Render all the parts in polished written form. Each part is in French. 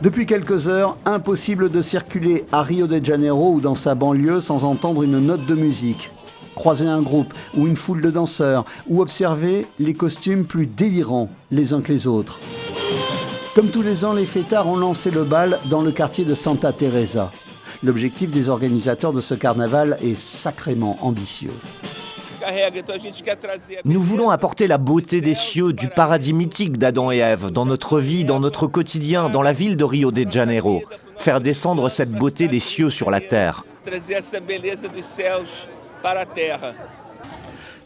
Depuis quelques heures, impossible de circuler à Rio de Janeiro ou dans sa banlieue sans entendre une note de musique. Croiser un groupe ou une foule de danseurs ou observer les costumes plus délirants les uns que les autres. Comme tous les ans, les fêtards ont lancé le bal dans le quartier de Santa Teresa. L'objectif des organisateurs de ce carnaval est sacrément ambitieux. Nous voulons apporter la beauté des cieux, du paradis mythique d'Adam et Ève, dans notre vie, dans notre quotidien, dans la ville de Rio de Janeiro. Faire descendre cette beauté des cieux sur la terre.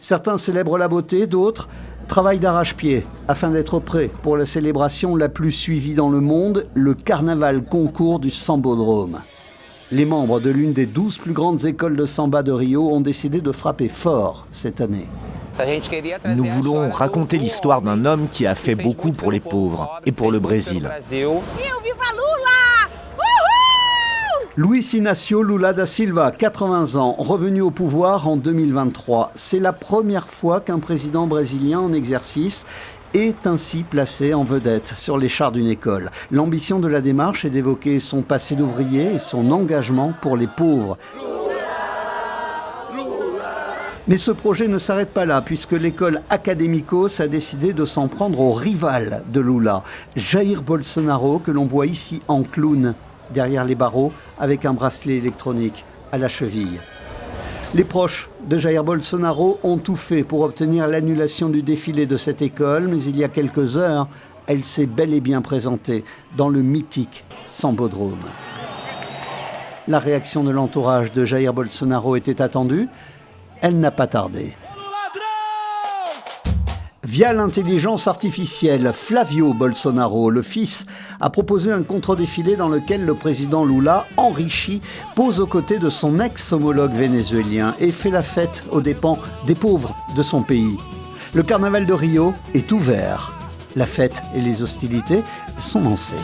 Certains célèbrent la beauté, d'autres travaillent d'arrache-pied afin d'être prêts pour la célébration la plus suivie dans le monde, le carnaval concours du Sambodrome. Les membres de l'une des 12 plus grandes écoles de samba de Rio ont décidé de frapper fort cette année. Nous voulons raconter l'histoire d'un homme qui a fait beaucoup pour les pauvres et pour le Brésil. Luiz Inácio Lula da Silva, 80 ans, revenu au pouvoir en 2023. C'est la première fois qu'un président brésilien en exercice est ainsi placé en vedette sur les chars d'une école. L'ambition de la démarche est d'évoquer son passé d'ouvrier et son engagement pour les pauvres. Mais ce projet ne s'arrête pas là, puisque l'école Académicos a décidé de s'en prendre au rival de Lula, Jair Bolsonaro, que l'on voit ici en clown, derrière les barreaux, avec un bracelet électronique à la cheville. Les proches de Jair Bolsonaro ont tout fait pour obtenir l'annulation du défilé de cette école, mais il y a quelques heures, elle s'est bel et bien présentée dans le mythique Sambodrome. La réaction de l'entourage de Jair Bolsonaro était attendue, elle n'a pas tardé. Via l'intelligence artificielle, Flavio Bolsonaro, le fils, a proposé un contre-défilé dans lequel le président Lula, enrichi, pose aux côtés de son ex-homologue vénézuélien et fait la fête aux dépens des pauvres de son pays. Le carnaval de Rio est ouvert. La fête et les hostilités sont lancées.